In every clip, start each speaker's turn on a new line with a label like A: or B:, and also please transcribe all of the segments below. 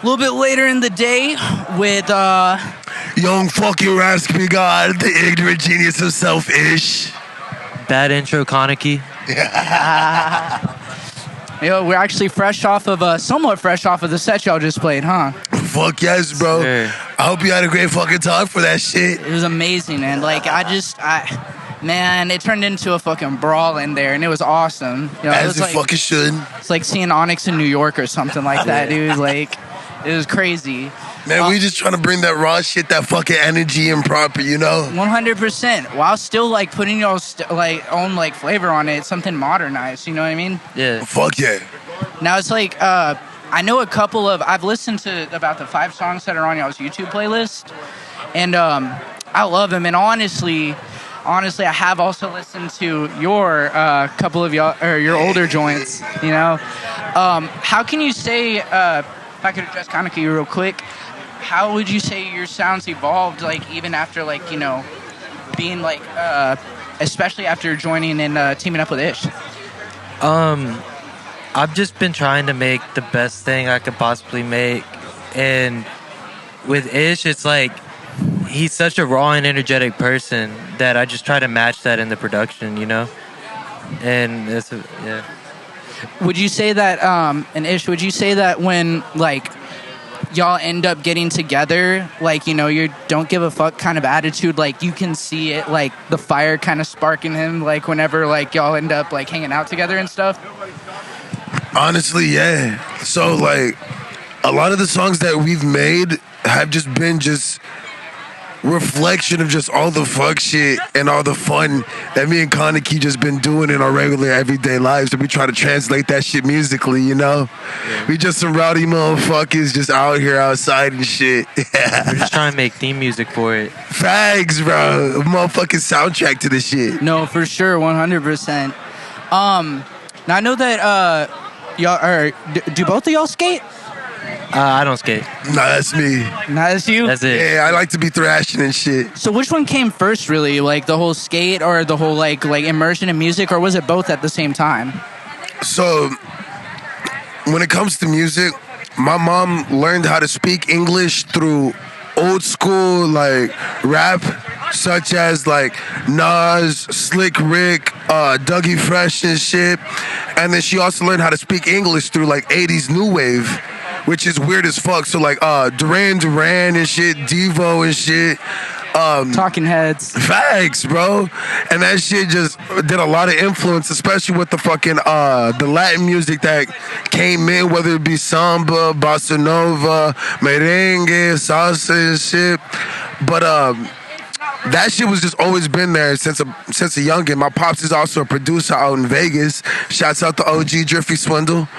A: A little bit later in the day with
B: young fucking raspy god, the ignorant genius himself, Ish.
C: Bad intro, Kanaki.
A: We're actually somewhat fresh off of the set y'all just played, huh?
B: Fuck yes, bro.
C: Sure.
B: I hope you had a great fucking time for that shit.
A: It was amazing, and like man, it turned into a fucking brawl in there, and it was awesome.
B: As it fucking should.
A: It's like seeing Onyx in New York or something like that, dude. Like, it was crazy.
B: Man, we just trying to bring that raw shit, that fucking energy and proper,
A: 100%. While still like putting y'all's own like flavor on it, something modernized. You know what I mean?
C: Yeah.
B: Fuck yeah.
A: Now it's like I know I've listened to about the 5 songs that are on y'all's YouTube playlist, and I love them. And honestly, I have also listened to your couple of y'all or your older joints. How can you say? If I could address Kanaki real quick, how would you say your sounds evolved? Like even after being especially after joining and teaming up with Ish.
C: I've just been trying to make the best thing I could possibly make, and with Ish, it's like he's such a raw and energetic person that I just try to match that in the production, and yeah.
A: Would you say that, and Ish, would you say that when y'all end up getting together, you don't give a fuck kind of attitude, you can see it, the fire kind of sparking him, whenever y'all end up hanging out together and stuff?
B: Honestly, yeah. So a lot of the songs that we've made have just been reflection of just all the fuck shit and all the fun that me and Kanaki just been doing in our regular everyday lives, and we try to translate that shit musically, Yeah. We just some rowdy motherfuckers just out here outside and shit.
C: We're just trying to make theme music for it.
B: Fags, bro. A motherfucking soundtrack to the shit.
A: No, for sure, 100%. Now I know that y'all are. Do both of y'all skate?
C: I don't skate.
B: Nah, that's me.
A: Nah, that's you?
C: That's it.
B: Yeah, I like to be thrashing and shit.
A: So which one came first, really? The whole skate or the whole, like immersion in music, or was it both at the same time?
B: So, when it comes to music, my mom learned how to speak English through old school, rap, such as, Nas, Slick Rick, Dougie Fresh and shit. And then she also learned how to speak English through, 80s new wave, which is weird as fuck. So Duran Duran and shit, Devo and shit.
A: Talking Heads.
B: Facts, bro. And that shit just did a lot of influence, especially with the fucking the Latin music that came in, whether it be samba, bossa nova, merengue, salsa and shit. But that shit was just always been there since a youngin'. My pops is also a producer out in Vegas. Shouts out to OG Driffy Swindle.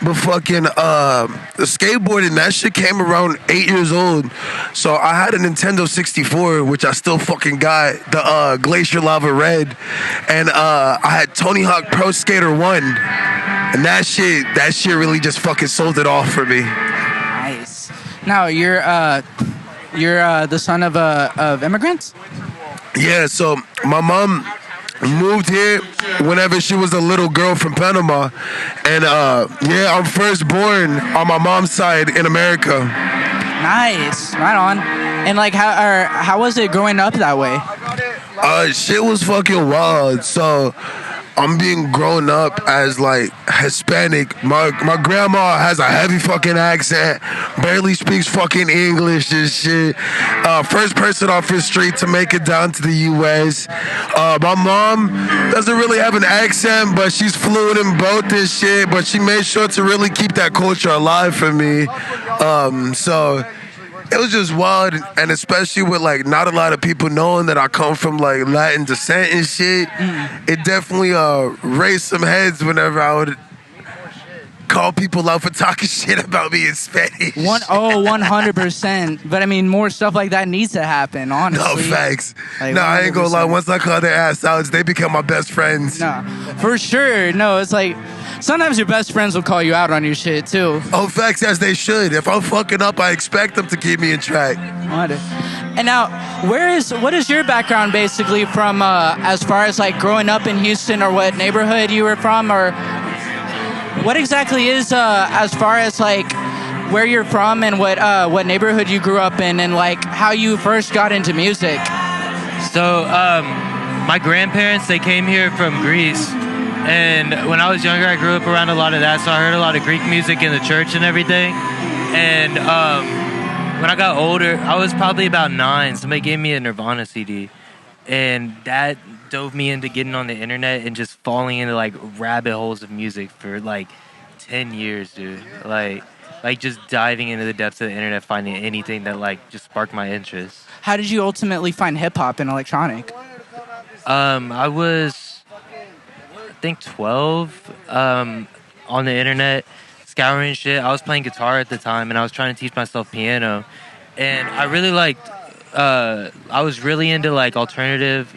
B: But fucking the skateboarding, that shit came around 8 years old. So I had a Nintendo 64, which I still fucking got, the Glacier Lava Red. And I had Tony Hawk Pro Skater 1. And that shit really just fucking sold it off for me.
A: Nice. Now you're the son of immigrants?
B: Yeah, so my mom moved here whenever she was a little girl from Panama. And I'm first born on my mom's side in America.
A: Nice. Right on. And how was it growing up that way?
B: Shit was fucking wild. So I'm being grown up as Hispanic. My grandma has a heavy fucking accent, barely speaks fucking English and shit. First person off the street to make it down to the US. My mom doesn't really have an accent, but she's fluent in both and shit. But she made sure to really keep that culture alive for me. So it was just wild, and especially with not a lot of people knowing that I come from Latin descent and shit. It definitely raised some heads whenever I would call people out for talking shit about me in Spanish.
A: 100%. But I mean, more stuff like that needs to happen, honestly.
B: No, facts. No, I ain't gonna lie. Once I call their ass out, they become my best friends.
A: No, for sure. No, it's sometimes your best friends will call you out on your shit, too.
B: Oh, facts, as they should. If I'm fucking up, I expect them to keep me in track.
A: And now, what is your background, basically, from as far as, growing up in Houston, or what neighborhood you were from, or what exactly is, as far as, where you're from and what neighborhood you grew up in, and like how you first got into music.
C: So, my grandparents, they came here from Greece. And when I was younger, I grew up around a lot of that. So I heard a lot of Greek music in the church and everything. And when I got older, I was probably about 9. Somebody gave me a Nirvana CD. And that dove me into getting on the internet and just falling into like rabbit holes of music for like 10 years, dude. Like just diving into the depths of the internet, finding anything that like just sparked my interest.
A: How did you ultimately find hip hop and electronic?
C: I was, I think, 12 on the internet, scouring shit. I was playing guitar at the time, and I was trying to teach myself piano. And I really liked, I was really into like alternative,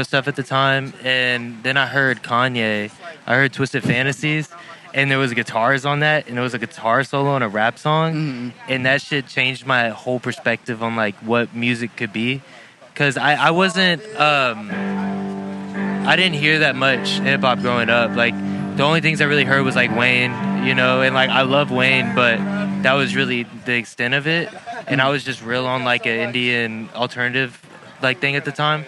C: stuff at the time. And then I heard Kanye. I heard Twisted Fantasies. And there was guitars on that, and it was a guitar solo on a rap song, and that shit changed my whole perspective on like what music could be, because I wasn't, I didn't hear that much hip hop growing up. Like the only things I really heard was like Wayne, and like I love Wayne, but that was really the extent of it, and I was just real on like an Indian alternative like thing at the time,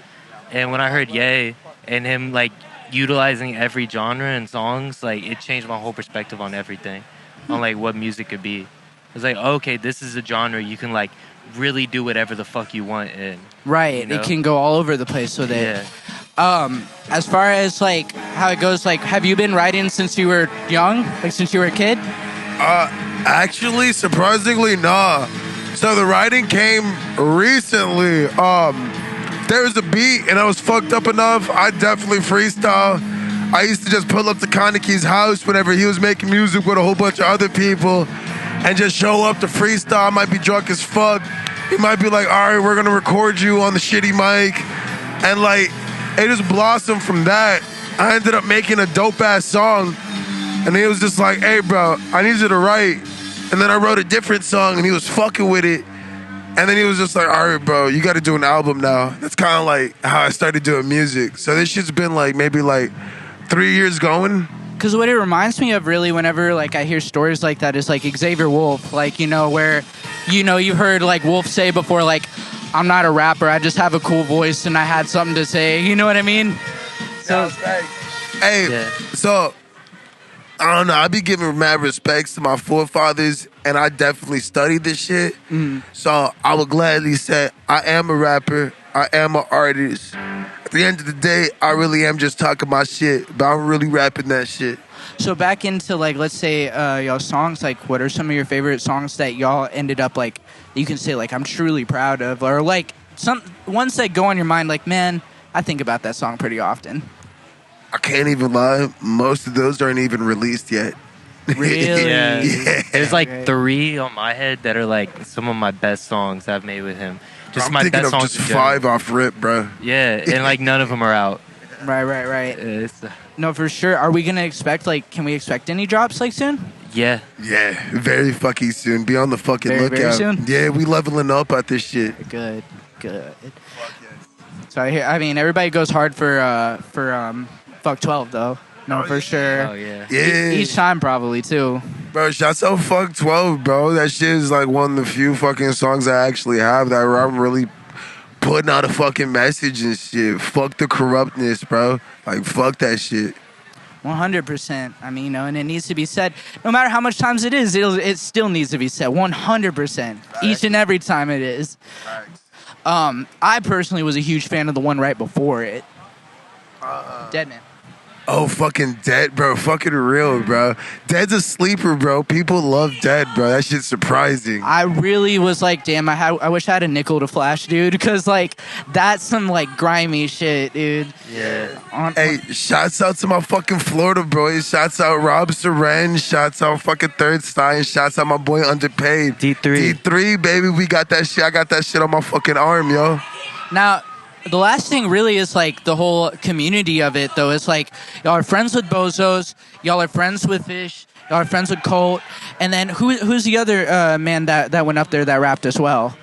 C: and when I heard Ye and him like utilizing every genre in songs, like it changed my whole perspective on everything, on like what music could be. It's like, okay, this is a genre you can like really do whatever the fuck you want in.
A: Right, it can go all over the place with it. As far as like how it goes, like have you been writing since you were young, like since you were a kid?
B: Actually, surprisingly, nah. So the writing came recently. There was a beat and I was fucked up enough, I definitely freestyle. I used to just pull up to Kanaki's house whenever he was making music with a whole bunch of other people and just show up to freestyle. I might be drunk as fuck. He might be like, all right, we're gonna record you on the shitty mic. And like, it just blossomed from that. I ended up making a dope ass song. And he was just like, hey bro, I need you to write. And then I wrote a different song and he was fucking with it. And then he was just like, all right, bro, you got to do an album now. That's kind of like how I started doing music. So this shit's been like maybe like 3 years going.
A: Because what it reminds me of really whenever like I hear stories like that is like Xavier Wolf, like, where, you've heard like Wolf say before, like, I'm not a rapper, I just have a cool voice and I had something to say. You know what I mean? So,
B: So, I don't know, I be giving mad respects to my forefathers, and I definitely studied this shit. So I would gladly say I am a rapper, I am an artist. At the end of the day, I really am just talking my shit, but I'm really rapping that shit.
A: So back into like, let's say y'all songs, like what are some of your favorite songs that y'all ended up like, you can say like I'm truly proud of, or like some ones that go on your mind like, man, I think about that song pretty often?
B: I can't even lie, most of those aren't even released yet.
A: Really?
C: Yeah. There's like 3 on my head that are like some of my best songs I've made with him. Just
B: I'm
C: my
B: thinking
C: best
B: of
C: songs.
B: just 5 off rip, bro.
C: Yeah, and like none of them are out.
A: Right. No, for sure. Are we gonna expect can we expect any drops like soon?
C: Yeah,
B: very fucking soon. Be on the fucking lookout.
A: Very soon?
B: Yeah, we leveling up at this shit.
A: Good. So I mean, everybody goes hard for Fuck 12 though. No, for sure.
C: Oh yeah.
A: Each time probably too.
B: Bro, shouts out Fuck 12, bro. That shit is like one of the few fucking songs I actually have that where I'm really putting out a fucking message and shit. Fuck the corruptness, bro. Like, fuck that shit.
A: 100%. I mean, and it needs to be said. No matter how much times it is, it still needs to be said. 100%. Each and every time it is. I personally was a huge fan of the one right before it. Dead Man.
B: Oh, fucking Dead, bro. Fucking real, bro. Dead's a sleeper, bro. People love Dead, bro. That shit's surprising.
A: I really was like, damn, I wish I had a nickel to flash, dude. Because, like, that's some, like, grimy shit, dude.
C: Yeah.
B: Hey, shouts out to my fucking Florida boys. Shouts out Rob Seren. Shouts out fucking Third Stein. Shouts out my boy Underpaid. D3, baby. We got that shit. I got that shit on my fucking arm, yo.
A: Now, the last thing really is like the whole community of it, though. It's like y'all are friends with Bozos, y'all are friends with Fish, y'all are friends with Colt, and then who's the other man that went up there that rapped as well?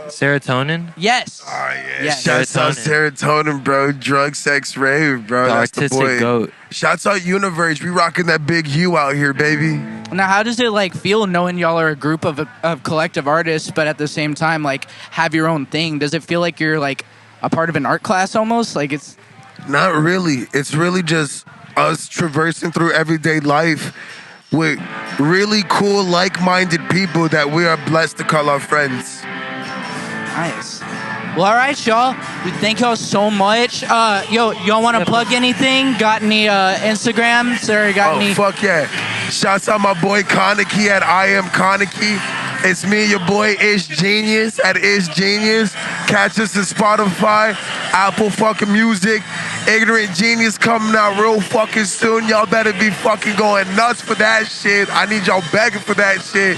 C: Serotonin?
A: Yes.
B: Oh, yeah.
A: Yes.
B: Shouts out Serotonin, bro. Drug, sex, rave, bro.
C: The
B: That's
C: artistic
B: the boy.
C: goat.
B: Shouts out Universe. We rocking that big hue out here, baby.
A: Now, how does it like feel knowing y'all are a group of collective artists, but at the same time like have your own thing? Does it feel like you're like a part of an art class almost? Like it's
B: Not really. It's really just us traversing through everyday life with really cool, like-minded people that we are blessed to call our friends.
A: nice. Well, all right, y'all. We thank y'all so much. Y'all want to plug anything? Got any Instagrams or got any?
B: Fuck yeah. Shouts out my boy Kanaki at I Am Kanaki. It's me and your boy Ishgenius at Ishgenius. Catch us on Spotify, Apple fucking Music. Ignorant Genius coming out real fucking soon. Y'all better be fucking going nuts for that shit. I need y'all begging for that shit.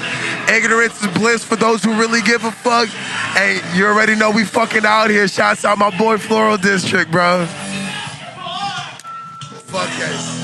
B: Ignorance is bliss for those who really give a fuck. Hey, you already know we fucking out here. Shouts out my boy Floral District, bro. Fuck yes.